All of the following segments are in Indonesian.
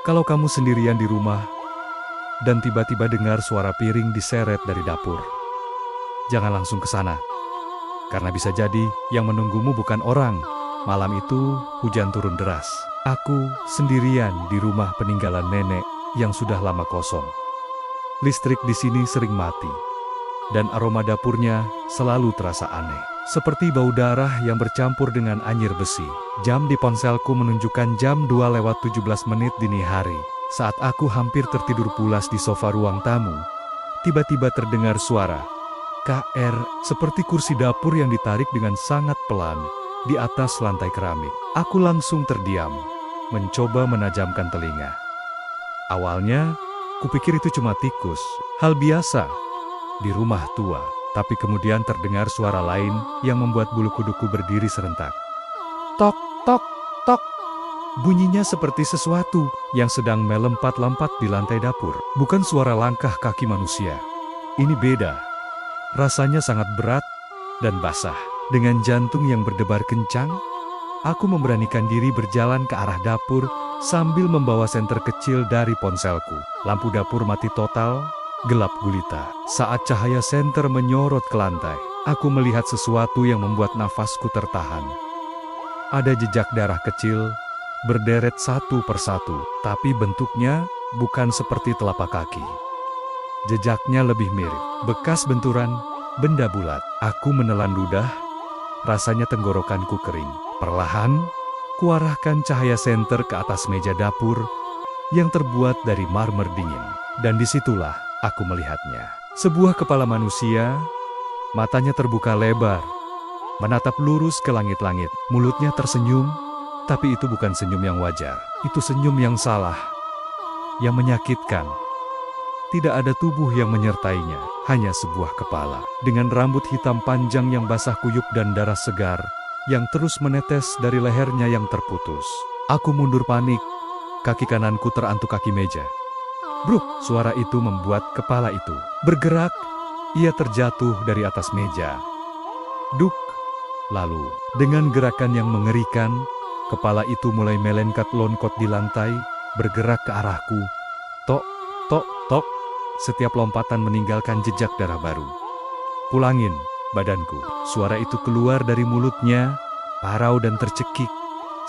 Kalau kamu sendirian di rumah dan tiba-tiba dengar suara piring diseret dari dapur, jangan langsung ke sana. Karena bisa jadi yang menunggumu bukan orang. Malam itu hujan turun deras. Aku sendirian di rumah peninggalan nenek yang sudah lama kosong. Listrik di sini sering mati, dan aroma dapurnya selalu terasa aneh. Seperti bau darah yang bercampur dengan anyir besi. Jam di ponselku menunjukkan jam 2:17 dini hari. Saat aku hampir tertidur pulas di sofa ruang tamu, tiba-tiba terdengar suara KR seperti kursi dapur yang ditarik dengan sangat pelan di atas lantai keramik. Aku langsung terdiam, mencoba menajamkan telinga. Awalnya, kupikir itu cuma tikus, hal biasa di rumah tua. Tapi kemudian terdengar suara lain yang membuat bulu kuduku berdiri serentak. Tok, tok, tok. Bunyinya seperti sesuatu yang sedang melompat-lompat di lantai dapur. Bukan suara langkah kaki manusia. Ini beda. Rasanya sangat berat dan basah. Dengan jantung yang berdebar kencang, aku memberanikan diri berjalan ke arah dapur sambil membawa senter kecil dari ponselku. Lampu dapur mati total. Gelap gulita. Saat cahaya senter menyorot ke lantai, aku melihat sesuatu yang membuat nafasku tertahan. Ada jejak darah kecil, berderet satu persatu, tapi bentuknya bukan seperti telapak kaki. Jejaknya lebih mirip bekas benturan benda bulat. Aku menelan ludah, rasanya tenggorokanku kering. Perlahan, kuarahkan cahaya senter ke atas meja dapur yang terbuat dari marmer dingin. Dan disitulah aku melihatnya. Sebuah kepala manusia, matanya terbuka lebar, menatap lurus ke langit-langit. Mulutnya tersenyum, tapi itu bukan senyum yang wajar. Itu senyum yang salah, yang menyakitkan. Tidak ada tubuh yang menyertainya, hanya sebuah kepala. Dengan rambut hitam panjang yang basah kuyup dan darah segar, yang terus menetes dari lehernya yang terputus. Aku mundur panik, kaki kananku terantuk kaki meja. Bruk, suara itu membuat kepala itu bergerak. Ia terjatuh dari atas meja. Duk. Lalu, dengan gerakan yang mengerikan, kepala itu mulai melengkat longkot di lantai, bergerak ke arahku. Tok, tok, tok. Setiap lompatan meninggalkan jejak darah baru. Pulangin, badanku. Suara itu keluar dari mulutnya, parau dan tercekik,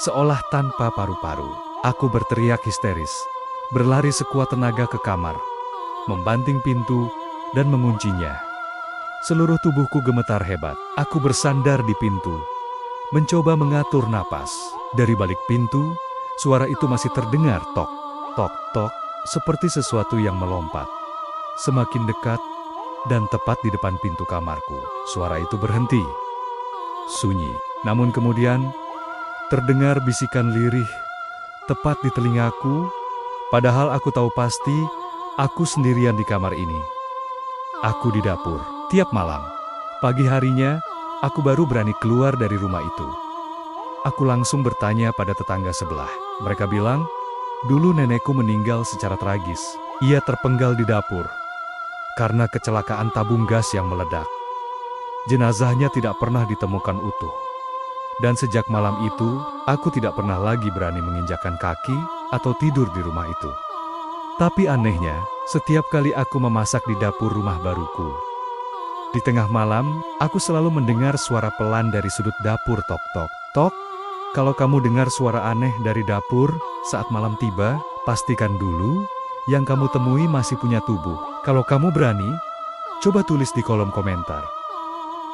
seolah tanpa paru-paru. Aku berteriak histeris. Berlari sekuat tenaga ke kamar, membanting pintu, dan menguncinya. Seluruh tubuhku gemetar hebat. Aku bersandar di pintu, mencoba mengatur napas. Dari balik pintu, suara itu masih terdengar tok, tok, tok, seperti sesuatu yang melompat. Semakin dekat, dan tepat di depan pintu kamarku. Suara itu berhenti. Sunyi. Namun kemudian, terdengar bisikan lirih, tepat di telingaku. Padahal aku tahu pasti, aku sendirian di kamar ini. Aku di dapur, tiap malam. Pagi harinya, aku baru berani keluar dari rumah itu. Aku langsung bertanya pada tetangga sebelah. Mereka bilang, dulu nenekku meninggal secara tragis. Ia terpenggal di dapur karena kecelakaan tabung gas yang meledak. Jenazahnya tidak pernah ditemukan utuh. Dan sejak malam itu, aku tidak pernah lagi berani menginjakkan kaki atau tidur di rumah itu. Tapi anehnya, setiap kali aku memasak di dapur rumah baruku, di tengah malam, aku selalu mendengar suara pelan dari sudut dapur tok tok tok. Kalau kamu dengar suara aneh dari dapur saat malam tiba, pastikan dulu yang kamu temui masih punya tubuh. Kalau kamu berani, coba tulis di kolom komentar.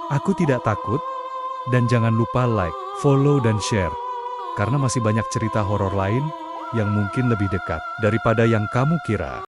Aku tidak takut. Dan jangan lupa like, follow, dan share. Karena masih banyak cerita horor lain yang mungkin lebih dekat daripada yang kamu kira.